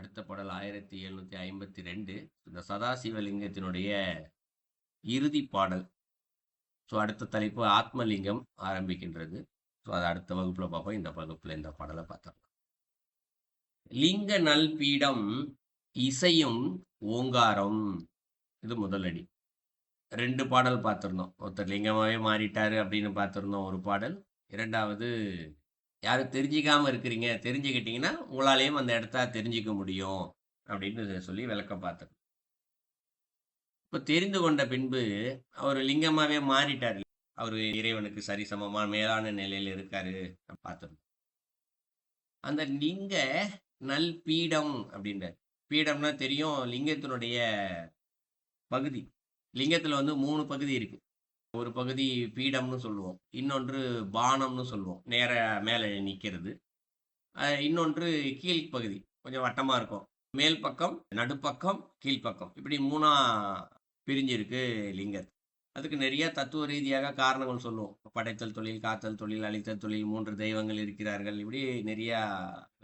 அடுத்த பாடல் 1752. இந்த சதாசிவலிங்கத்தினுடைய இறுதி பாடல். ஸோ அடுத்த தலைப்பு ஆத்மலிங்கம் ஆரம்பிக்கின்றது. ஸோ அதை அடுத்த வகுப்புல பார்ப்போம். இந்த வகுப்புல இந்த பாடலை பார்த்தோம். லிங்க நல்பீடம் இசையும் ஓங்காரம். இது முதல் அடி. 2 பாடல் பார்த்திருந்தோம். ஒருத்தர் லிங்கமாவே மாறிட்டாரு அப்படின்னு பார்த்திருந்தோம் ஒரு பாடல். இரண்டாவது, யாரும் தெரிஞ்சிக்காம இருக்கிறீங்க, தெரிஞ்சுக்கிட்டீங்கன்னா உங்களாலேயும் அந்த இடத்த தெரிஞ்சிக்க முடியும் அப்படின்னு சொல்லி விளக்கம் பார்த்தோம். இப்போ தெரிந்து கொண்ட பின்பு அவர் லிங்கமாவே மாறிட்டார். அவர் இறைவனுக்கு சரிசமமான மேலான நிலையில் இருக்காரு பார்த்தோம். அந்த லிங்க நல் பீடம் அப்படின்ற பீடம்னா தெரியும், லிங்கத்தினுடைய பகுதி. லிங்கத்துல 3 பகுதி இருக்கு. ஒரு பகுதி பீடம்னு சொல்லுவோம், இன்னொன்று பானம்னு சொல்லுவோம், நேர மேலே நிற்கிறது. இன்னொன்று கீழ்ப்பகுதி, கொஞ்சம் வட்டமா இருக்கும். மேல் பக்கம், நடுப்பக்கம், கீழ்ப்பக்கம், இப்படி 3ஆ பிரிஞ்சிருக்கு லிங்கம். அதுக்கு நிறைய தத்துவ ரீதியாக காரணங்கள் சொல்லுவோம். படைத்தல் தொழில், காத்தல் தொழில், அழித்தல் தொழில், 3 தெய்வங்கள் இருக்கிறார்கள், இப்படி நிறைய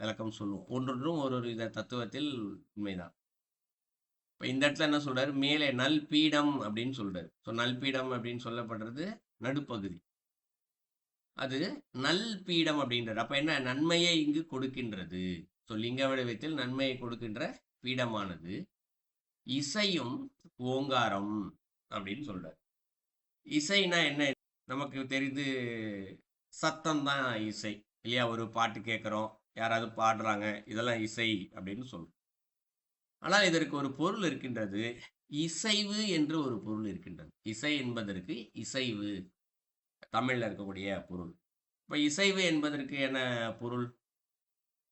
விளக்கம் சொல்லுவோம். ஒன்றொன்றும் ஒரு வித தத்துவத்தில் உண்மைதான். இப்போ இந்த இடத்துல என்ன சொல்றாரு, மேலே நல் பீடம் அப்படின்னு சொல்றாரு. ஸோ நல்பீடம் அப்படின்னு சொல்லப்படுறது நடுப்பகுதி, அது நல் பீடம் அப்படின்றார். அப்ப என்ன, நன்மையை இங்கு கொடுக்கின்றது. ஸோ லிங்க வடிவத்தில் நன்மையை கொடுக்கின்ற பீடமானது இசையும் ஓங்காரம் அப்படின்னு சொல்றார். இசைனா என்ன, நமக்கு தெரிந்து சத்தம் தான் இசை இல்லையா? ஒரு பாட்டு கேட்குறோம், யாராவது பாடுறாங்க, இதெல்லாம் இசை அப்படின்னு சொல்றோம். ஆனால் இதற்கு ஒரு பொருள் இருக்கின்றது. இசைவு என்று ஒரு பொருள் இருக்கின்றது. இசை என்பதற்கு இசைவு, தமிழ்ல இருக்கக்கூடிய பொருள். இப்ப இசைவு என்பதற்கு என்ன பொருள்?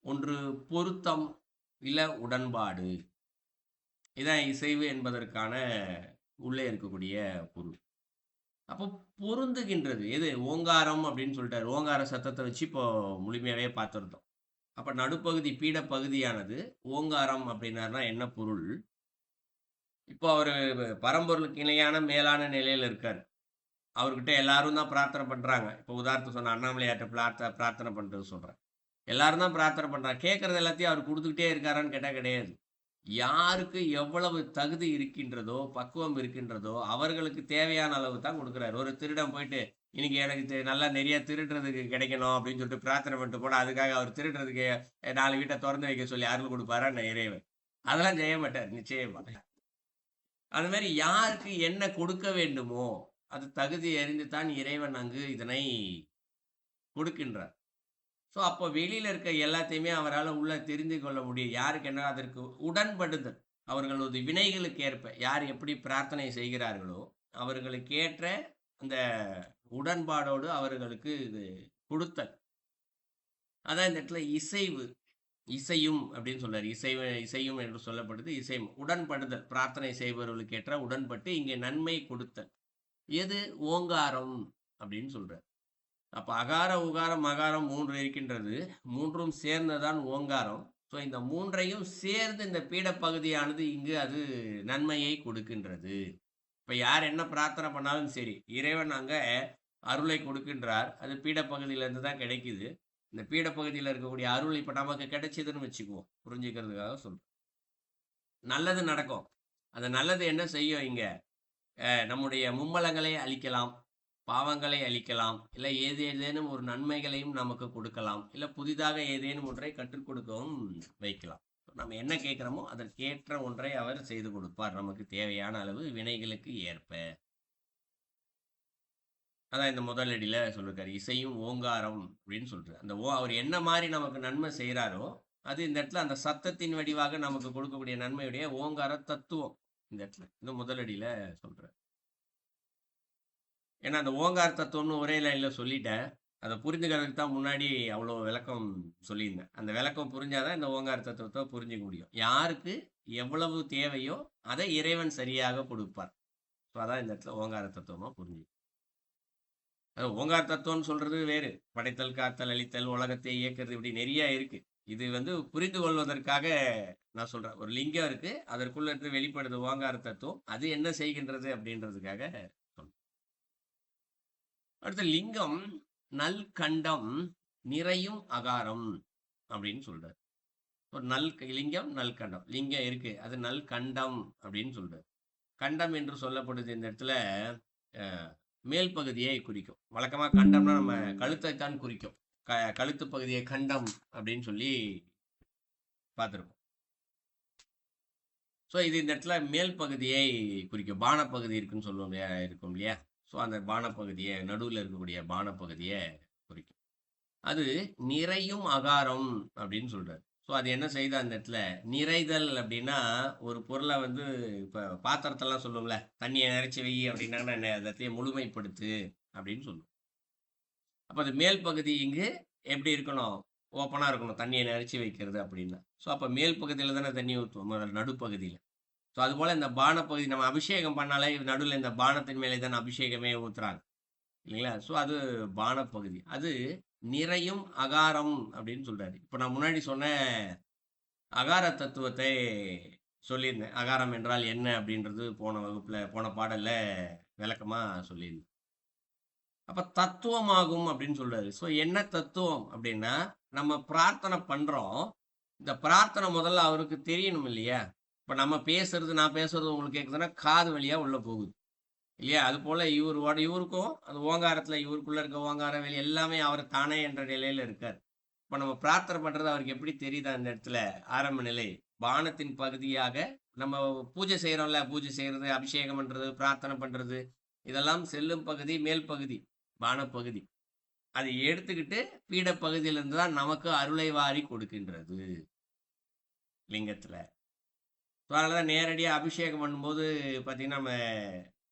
ஒன்று பொருத்தம், இல்ல உடன்பாடு. இதான் இசைவு என்பதற்கான உள்ளே இருக்கக்கூடிய பொருள். அப்போ பொருந்துகின்றது எது? ஓங்காரம் அப்படின்னு சொல்லிட்டாரு. ஓங்கார சத்தத்தை வச்சு இப்போ முழுமையாவே பார்த்துருந்தோம். அப்ப நடுப்பகுதி பீட பகுதியானது ஓங்காரம் அப்படின்னாருன்னா என்ன பொருள்? இப்போ அவரு பரம்பொருளுக்கு இணையான மேலான நிலையில இருக்காரு. அவர்கிட்ட எல்லாரும் தான் பிரார்த்தனை பண்றாங்க. இப்போ உதாரணத்துக்கு சொன்ன அண்ணாமலையார்ட்ட பிரார்த்தனை பண்றது சொல்றேன். எல்லாரும் தான் பிரார்த்தனை பண்றாங்க. கேட்கறது எல்லாத்தையும் அவர் கொடுத்துக்கிட்டே இருக்காரான்னு கேட்டா கிடையாது. யாருக்கு எவ்வளவு தகுதி இருக்கின்றதோ, பக்குவம் இருக்கின்றதோ, அவர்களுக்கு தேவையான அளவு தான் கொடுக்குறாரு. ஒரு திருடன் போயிட்டு இன்னைக்கு எனக்கு நல்லா நிறைய திருடுறதுக்கு கிடைக்கணும் அப்படின்னு சொல்லிட்டு பிரார்த்தனை பண்ணிட்டு போனா அதுக்காக அவர் திருடுறதுக்கு 4 வீட்டை திறந்து வைக்க சொல்லி அருள் கொடுப்பாரா இறைவன்? அதெல்லாம் செய்ய மாட்டார் நிச்சயமா. அது மாதிரி யாருக்கு என்ன கொடுக்க வேண்டுமோ அது தகுதி அறிந்து தான் இறைவன் அங்கு இதனை கொடுக்கின்றார். ஸோ அப்போ வெளியில இருக்க எல்லாத்தையுமே அவரால் உள்ள தெரிந்து கொள்ள முடியும். யாருக்கு என்ன, அதற்கு உடன்படுதல். அவர்களது வினைகளுக்கு ஏற்ப யார் எப்படி பிரார்த்தனை செய்கிறார்களோ அவர்களுக்கு ஏற்ற அந்த உடன்பாடோடு அவர்களுக்கு இது கொடுத்தல். அதான் இந்த இடத்துல இசைவு, இசையும் அப்படின்னு சொல்றாரு. இசையும் என்று சொல்லப்படுது. இசையும் உடன்படுதல், பிரார்த்தனை செய்பவர்களுக்கு ஏற்ற உடன்பட்டு இங்கே நன்மை கொடுத்தல். எது? ஓங்காரம் அப்படின்னு சொல்றார். அப்ப அகார உகாரம் மகாரம் 3 இருக்கின்றது. 3ம் சேர்ந்ததான் ஓங்காரம். ஸோ இந்த 3ஐயும் சேர்ந்து இந்த பீடப்பகுதியானது இங்கு அது நன்மையை கொடுக்கின்றது. இப்ப யார் என்ன பிரார்த்தனை பண்ணாலும் சரி, இறைவன் அங்க அருளை கொடுக்கின்றார். அது பீடப்பகுதியிலேருந்து தான் கிடைக்குது. இந்த பீடப்பகுதியில் இருக்கக்கூடிய அருள் இப்ப நமக்கு கிடைச்சதுன்னு வச்சுக்குவோம், புரிஞ்சுக்கிறதுக்காக சொல்றோம். நல்லது நடக்கும். அந்த நல்லது என்ன செய்யும்? இங்க நம்முடைய மும்மலங்களை அழிக்கலாம், பாவங்களை அழிக்கலாம், இல்லை ஏதேனும் ஒரு நன்மைகளையும் நமக்கு கொடுக்கலாம், இல்லை புதிதாக ஏதேனும் ஒன்றை கற்றுக் கொடுக்கவும் வைக்கலாம். நம்ம என்ன கேட்குறோமோ அதற்கேற்ற ஒன்றை அவர் செய்து கொடுப்பார், நமக்கு தேவையான அளவு வினைகளுக்கு ஏற்ப. அதான் இந்த முதலடியில சொல்லிருக்காரு, இசையும் ஓங்காரம் அப்படின்னு சொல்றாரு. அந்த அவர் என்ன மாதிரி நமக்கு நன்மை செய்கிறாரோ அது இந்த இடத்துல அந்த சத்தத்தின் வடிவாக நமக்கு கொடுக்கக்கூடிய நன்மையுடைய ஓங்கார தத்துவம் இந்த இடத்துல இந்த முதலடியில சொல்றாரு. ஏன்னா அந்த ஓங்கார தத்துவம்னு ஒரே லைன்ல சொல்லிட்டேன். அதை புரிஞ்சுக்கிறதுக்கு தான் முன்னாடி அவ்வளோ விளக்கம் சொல்லியிருந்தேன். அந்த விளக்கம் புரிஞ்சாதான் இந்த ஓங்கார தத்துவத்தை புரிஞ்சுக்க முடியும். யாருக்கு எவ்வளவு தேவையோ அதை இறைவன் சரியாக கொடுப்பார். ஸோ அதான் இந்த இடத்துல ஓங்கார தத்துவமா புரிஞ்சு. ஓங்கார தத்துவம்னு சொல்றது வேறு. படைத்தல், காத்தல், அழித்தல், உலகத்தை இயக்கிறது, இப்படி நிறைய இருக்கு. இது புரிந்து கொள்வதற்காக நான் சொல்றேன். ஒரு லிங்கம் இருக்கு, அதற்குள்ள இருந்து வெளிப்படுது ஓங்கார தத்துவம். அது என்ன செய்கின்றது அப்படின்றதுக்காக சொல்றேன். அடுத்த லிங்கம் நல் கண்டம் நிறையும் அகாரம் அப்படின்னு சொல்றாரு. ஒரு லிங்கம் நல்கண்டம். லிங்கம் இருக்கு, அது நல்கண்டம் அப்படின்னு சொல்றாரு. கண்டம் என்று சொல்லப்படுது இந்த இடத்துல மேல் பகுதியை குறிக்கும். வழக்கமாக கண்டம்னா நம்ம கழுத்தை தான் குறிக்கும். கழுத்து பகுதியை கண்டம் அப்படின்னு சொல்லி பார்த்துருக்கோம். ஸோ இது இந்த இடத்துல மேல் பகுதியை குறிக்கும். பானப்பகுதி இருக்குன்னு சொல்லுவோம் இல்லையா, இருக்கும் இல்லையா. ஸோ அந்த பானப்பகுதியை, நடுவில் இருக்கக்கூடிய பானப்பகுதியை குறிக்கும். அது நிறையும் அகாரம் அப்படின்னு சொல்றாரு. ஸோ அது என்ன செய்யுது அந்த இடத்துல நிறைதல் அப்படின்னா, ஒரு பொருளை வந்து இப்போ பாத்திரத்தெல்லாம் சொல்லுவோம்ல, தண்ணியை நிறைச்சி வை அப்படின்னாங்கன்னா என்ன, அதை முழுமைப்படுத்து அப்படின்னு சொல்லுவோம். அப்போ அது மேல் பகுதி இங்கு எப்படி இருக்கணும், ஓப்பனாக இருக்கணும், தண்ணியை நிறைச்சி வைக்கிறது அப்படின்னா. ஸோ அப்போ மேல் பகுதியில் தானே தண்ணி ஊற்றுவோம், நடுப்பகுதியில். ஸோ அதுபோல் இந்த பானப்பகுதி நம்ம அபிஷேகம் பண்ணாலே நடுவில் இந்த பானத்தின் மேலே தானே அபிஷேகமே ஊற்றுறாங்க இல்லைங்களா. ஸோ அது பானப்பகுதி, அது நிறையும் அகாரம் அப்படின்னு சொல்றாரு. இப்போ நான் முன்னாடி சொன்ன அகார தத்துவத்தை சொல்லியிருந்தேன். அகாரம் என்றால் என்ன அப்படின்றது போன வகுப்புல, போன பாடல்ல விளக்கமா சொல்லியிருந்தேன். அப்ப தத்துவமாகும் அப்படின்னு சொல்றாரு. ஸோ என்ன தத்துவம் அப்படின்னா, நம்ம பிரார்த்தனை பண்றோம், இந்த பிரார்த்தனை முதல்ல அவருக்கு தெரியணும் இல்லையா. இப்ப நம்ம பேசுறது, நான் பேசுறது உங்களுக்கு கேட்குதுன்னா காது வழியா உள்ள போகுது இல்லையா. அது போல இவருக்கும் அந்த ஓங்காரத்துல இவருக்குள்ள இருக்க ஓங்கார வெளி எல்லாமே அவர் தானே என்ற நிலையில இருக்கார். இப்ப நம்ம பிரார்த்தனை பண்றது அவருக்கு எப்படி தெரியுதா அந்த இடத்துல, ஆரம்ப நிலை பானத்தின் பகுதியாக நம்ம பூஜை செய்யறோம்ல, பூஜை செய்யறது, அபிஷேகம் பண்றது, பிரார்த்தனை பண்றது, இதெல்லாம் செல்லும் பகுதி மேல் பகுதி, பானப்பகுதி. அதை எடுத்துக்கிட்டு பீட பகுதியிலிருந்து தான் நமக்கு அருளை வாரி கொடுக்கின்றது லிங்கத்துல. அதனாலதான் நேரடியா அபிஷேகம் பண்ணும்போது பாத்தீங்கன்னா, நம்ம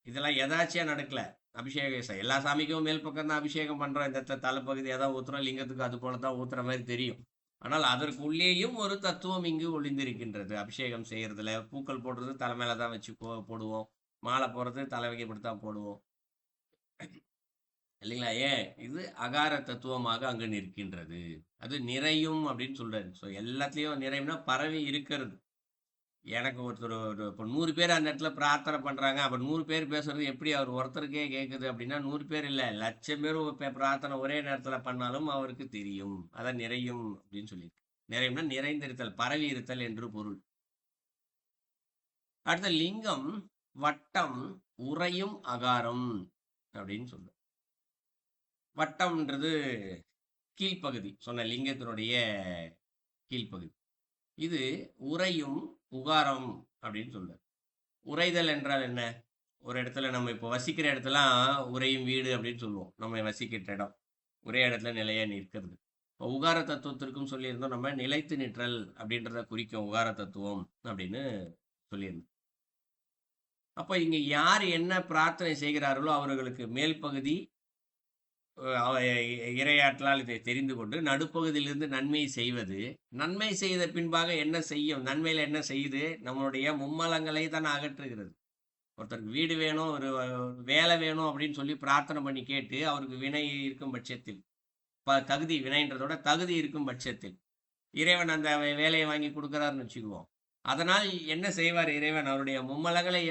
இதெல்லாம் எதாச்சியா நடக்கல. அபிஷேகம் எல்லா சாமிக்கும் மேல் பக்கம் தான் அபிஷேகம் பண்றோம். இந்த தலைப்பகுதி ஏதாவது ஊத்துறோம், லிங்கத்துக்கு அது போல தான் ஊத்துற மாதிரி தெரியும். ஆனால் அதற்கு உள்ளேயும் ஒரு தத்துவம் இங்கு ஒளிந்திருக்கின்றது. அபிஷேகம் செய்யறதுல பூக்கள் போடுறது தலை மேல தான் வச்சு போடுவோம், மாலை போடுறது தலை வைக்கப்பட்டு போடுவோம் இல்லைங்களா. ஏன் இது அகார தத்துவமாக அங்கு நிற்கின்றது. அது நிறையும் அப்படின்னு சொல்றாரு. ஸோ எல்லாத்துலயும் நிறைவுனா பரவி இருக்கிறது. எனக்கு ஒருத்தர் இப்போ 100 பேர் அந்த இடத்துல பிரார்த்தனை பண்றாங்க, அப்ப 100 பேர் பேசுறது எப்படி அவர் ஒருத்தருக்கே கேட்குது அப்படின்னா, 100 பேர் இல்லை, 1,00,000 பேர் பிரார்த்தனை ஒரே நேரத்துல பண்ணாலும் அவருக்கு தெரியும். அதான் நிறையும் அப்படின்னு சொல்லியிருக்கு. நிறைவுனா நிறைந்திருத்தல், பரவி இருத்தல் என்று பொருள். அடுத்த லிங்கம் வட்டம் உறையும் அகாரம் அப்படின்னு சொல்ற. வட்டம்ன்றது கீழ்ப்பகுதி, சொன்ன லிங்கத்தினுடைய கீழ்ப்பகுதி. இது உறையும் உகாரம் அப்படின்னு சொல்றாரு. உறைதல் என்றால் என்ன, ஒரு இடத்துல நம்ம இப்போ வசிக்கிற இடத்துலாம் உறையும் வீடு அப்படின்னு சொல்லுவோம். நம்ம வசிக்கிற இடம் ஒரே இடத்துல நிலையா நிற்கிறது. இப்போ உகார தத்துவத்திற்கும் சொல்லியிருந்தோம், நம்ம நிலைத்து நிற்றல் அப்படின்றத குறிக்கும் உகார தத்துவம் அப்படின்னு சொல்லியிருந்தோம். அப்போ இங்க யார் என்ன பிரார்த்தனை செய்கிறார்களோ அவர்களுக்கு மேல் பகுதி இரையாற்றலால் இதை தெரிந்து கொண்டு நடுப்பகுதியிலிருந்து நன்மை செய்வது, நன்மை செய்த பின்பாக என்ன செய்யும், நன்மையில என்ன செய்யுது, நம்மளுடைய மும்மலங்களை தான் அகற்றுகிறது. ஒருத்தருக்கு வீடு வேணும், ஒரு வேலை வேணும் அப்படின்னு சொல்லி பிரார்த்தனை பண்ணி கேட்டு அவருக்கு வினை இருக்கும் பட்சத்தில், தகுதி, வினைன்றதோட தகுதி இருக்கும் பட்சத்தில் இறைவன் அந்த வேலையை வாங்கி கொடுக்குறாருன்னு வச்சுக்குவோம். அதனால் என்ன செய்வார் இறைவன், அவருடைய மும்மலங்களை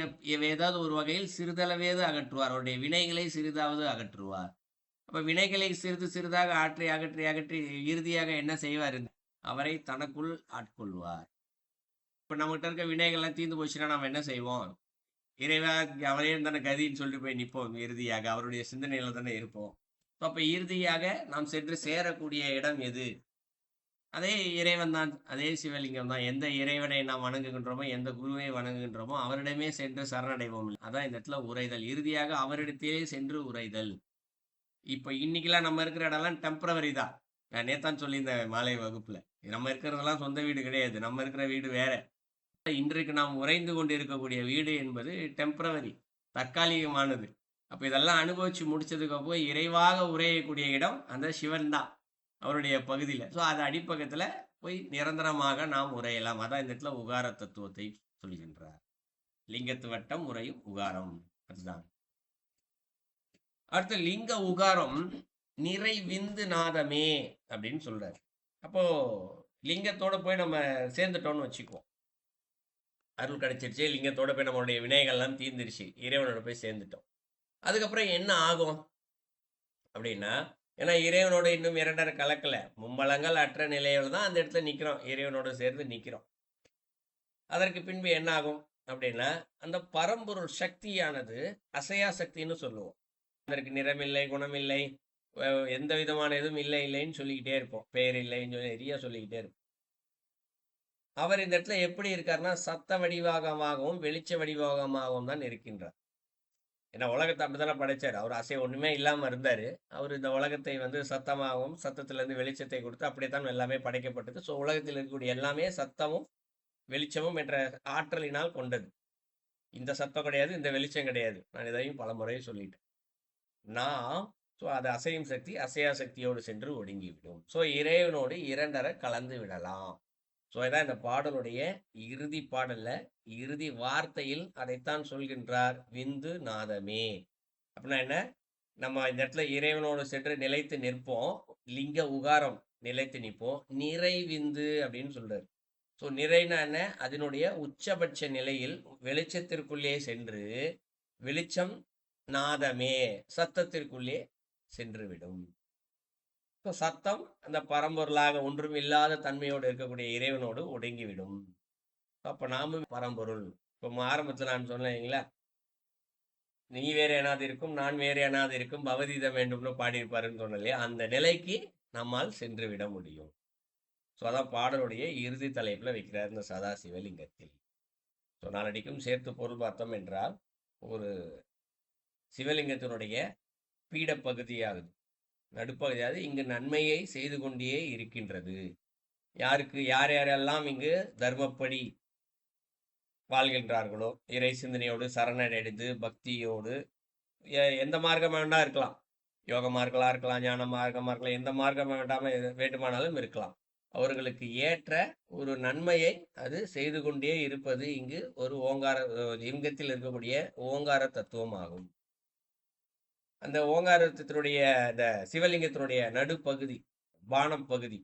ஏதாவது ஒரு வகையில் சிறிதளவேது அகற்றுவார், அவருடைய வினைகளை சிறிதாவது அகற்றுவார். அப்ப வினைகளை சிறிது சிறிதாக அகற்றி அகற்றி அகற்றி இறுதியாக என்ன செய்வார், அவரை தனக்குள் ஆட்கொள்வார். இப்ப நம்மகிட்ட இருக்க வினைகள்லாம் தீர்ந்து போச்சுன்னா நம்ம என்ன செய்வோம், இறைவா அவரே தானே கதின்னு சொல்லிட்டு போய் நிற்போம். இறுதியாக அவருடைய சிந்தனையில தானே இருப்போம். அப்ப இறுதியாக நாம் சென்று சேரக்கூடிய இடம் எது, அதே இறைவன் தான், அதே சிவலிங்கம் தான். எந்த இறைவனை நாம் வணங்குகின்றோமோ, எந்த குருவை வணங்குகின்றோமோ அவரிடமே சென்று சரணடைவோம். அதான் இந்த இடத்துல உரைதல், இறுதியாக அவரிடத்திலே சென்று உரைதல். இப்போ இன்னைக்கெல்லாம் நம்ம இருக்கிற இடம்லாம் டெம்பரவரி தான். நான் நேத்தான் சொல்லியிருந்தேன் மாலை வகுப்புல, நம்ம இருக்கிறதெல்லாம் சொந்த வீடு கிடையாது, நம்ம இருக்கிற வீடு வேற. இன்றைக்கு நாம் உறைந்து கொண்டு இருக்கக்கூடிய வீடு என்பது டெம்பரவரி, தற்காலிகமானது. அப்ப இதெல்லாம் அனுபவிச்சு முடிச்சதுக்கு அப்புறம் இறைவாக உரையக்கூடிய இடம் அந்த சிவன் தான், அவருடைய பகுதியில. ஸோ அது அடிப்பக்கத்துல போய் நிரந்தரமாக நாம் உரையலாம். அதான் இந்த இடத்துல உகார தத்துவத்தை சொல்கின்றார். லிங்கத்து வட்டம் உரையும் உகாரம், அதுதான். அடுத்த லிங்க உகாரம் நிறைவிந்து நாதமே அப்படின்னு சொல்றாரு. அப்போ லிங்கத்தோட போய் நம்ம சேர்ந்துட்டோம்னு வச்சுக்குவோம், அருள் கிடைச்சிருச்சு, லிங்கத்தோட போய் நம்மளுடைய வினைகள்லாம் தீர்ந்துருச்சு, இறைவனோட போய் சேர்ந்துட்டோம். அதுக்கப்புறம் என்ன ஆகும் அப்படின்னா, ஏன்னா இறைவனோட இன்னும் இரண்டரை கலக்கல, மும்மலங்கள் அற்ற நிலையில தான் அந்த இடத்துல நிக்கிறோம், இறைவனோடு சேர்ந்து நிக்கிறோம். அதற்கு பின்பு என்ன ஆகும் அப்படின்னா, அந்த பரம்பொருள் சக்தியானது அசையா சக்தின்னு சொல்லுவோம். அதற்கு நிறமில்லை, குணமில்லை, எந்த விதமான எதுவும் இல்லை இல்லைன்னு சொல்லிக்கிட்டே இருப்போம், பெயர் இல்லைன்னு சொல்லி நிறைய சொல்லிக்கிட்டே இருப்போம். அவர் இந்த இடத்துல எப்படி இருக்காருன்னா, சத்த வடிவாகமாகவும் வெளிச்ச வடிவாகமாகவும் தான் இருக்கின்றார். ஏன்னா உலகத்தை அப்படித்தானே படைச்சார். அவர் அசை ஒண்ணுமே இல்லாம இருந்தாரு. அவர் இந்த உலகத்தை வந்து சத்தமாகவும், சத்தத்துல இருந்து வெளிச்சத்தை கொடுத்து அப்படித்தான் எல்லாமே படைக்கப்பட்டது. ஸோ உலகத்தில் இருக்கக்கூடிய எல்லாமே சத்தமும் வெளிச்சமும் என்ற ஆற்றலினால் கொண்டது. இந்த சத்தம் கிடையாது, இந்த வெளிச்சம் கிடையாது. நான் இதையும் பல முறை சொல்லிட்டேன். நாம் ஸோ அது அசையும் சக்தி அசையா சக்தியோடு சென்று ஒடுங்கிவிடும். ஸோ இறைவனோடு இரண்டரை கலந்து விடலாம். ஸோ இதான் இந்த பாடலுடைய இறுதி பாடல்ல இறுதி வார்த்தையில் அதைத்தான் சொல்கின்றார், விந்து நாதமே. அப்படின்னா என்ன, நம்ம இந்த இடத்துல இறைவனோடு சென்று நிலைத்து நிற்போம், லிங்க உகாரம் நிலைத்து நிற்போம், நிறைவிந்து அப்படின்னு சொல்றாரு. ஸோ நிறைனா என்ன, அதனுடைய உச்சபட்ச நிலையில் வெளிச்சத்திற்குள்ளே சென்று வெளிச்சம் நாதமே சத்தத்திற்குள்ளே சென்றுவிடும். சத்தம் அந்த பரம்பொருளாக ஒன்றும் இல்லாத தன்மையோடு இருக்கக்கூடிய இறைவனோடு ஒடுங்கிவிடும். அப்ப நாமும் பரம்பொருள். இப்போ ஆரம்பத்தில் நான் சொன்னீங்களா, நீ வேறு எனாது இருக்கும், நான் வேறு எனாது இருக்கும், பவதீதம் வேண்டும்னு பாடியிருப்பாருன்னு சொன்னலையே, அந்த நிலைக்கு நம்மால் சென்று விட முடியும். ஸோ அதான் பாடலுடைய இறுதி தலைப்புல வைக்கிறார் இந்த சதாசிவலிங்கத்தில். ஸோ நாளடிக்கும் சேர்த்து பொருள் பார்த்தோம் என்றால், ஒரு சிவலிங்கத்தினுடைய பீடப்பகுதியாகுது, நடுப்பகுதியாவது இங்கு நன்மையை செய்து கொண்டே இருக்கின்றது. யாருக்கு யார் யாரெல்லாம் இங்கு தர்மப்படி வாழ்கின்றார்களோ, இறை சிந்தனையோடு சரணடைந்து பக்தியோடு, எந்த மார்க்கம் வேண்டா இருக்கலாம், யோக மார்க்கலா இருக்கலாம், ஞான மார்க்கமா இருக்கலாம், எந்த மார்க்கம் வேண்டுமானாலும் இருக்கலாம். அவர்களுக்கு ஏற்ற ஒரு நன்மையை அது செய்து கொண்டே இருப்பது இங்கு ஒரு ஓங்கார லிங்கத்தில் இருக்கக்கூடிய ஓங்கார தத்துவம் ஆகும். அந்த ஓங்காரத்தினுடைய இந்த சிவலிங்கத்தினுடைய நடுப்பகுதி பானம் பகுதி,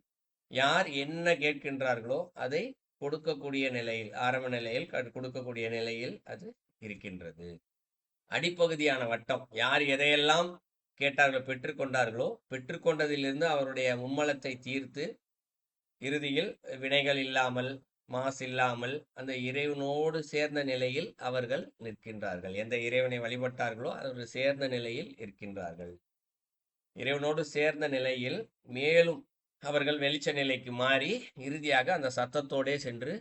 யார் என்ன கேட்கின்றார்களோ அதை கொடுக்கக்கூடிய நிலையில், ஆரம்ப நிலையில் கொடுக்கக்கூடிய நிலையில் அது இருக்கின்றது. அடிப்பகுதியான வட்டம், யார் எதையெல்லாம் கேட்டார்களோ பெற்றுக்கொண்டார்களோ, பெற்றுக்கொண்டதிலிருந்து அவருடைய மும்மலத்தை தீர்த்து இறுதியில் வினைகள் இல்லாமல் மாசு இல்லாமல் அந்த இறைவனோடு சேர்ந்த நிலையில் அவர்கள் நிற்கின்றார்கள். எந்த இறைவனை வழிபட்டார்களோ அவர்கள் சேர்ந்த நிலையில் இருக்கின்றார்கள். இறைவனோடு சேர்ந்த நிலையில் மேலும் அவர்கள் வெளிச்ச நிலைக்கு மாறி இறுதியாக அந்த சத்தத்தோடே சென்று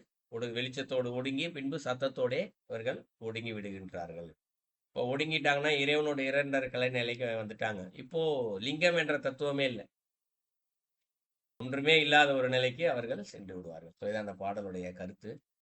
வெளிச்சத்தோடு ஒடுங்கி பின்பு சத்தத்தோடே அவர்கள் ஒடுங்கி விடுகின்றார்கள். இப்போ ஒடுங்கிட்டாங்கன்னா இறைவனோட இரண்டரை கலை நிலைக்கு வந்துட்டாங்க. இப்போ லிங்கம் என்ற தத்துவமே இல்லை, ஒன்றுமே இல்லாத ஒரு நிலைக்கு அவர்கள் சென்று விடுவார்கள். ஸோ இதான் அந்த பாடலுடைய கருத்து.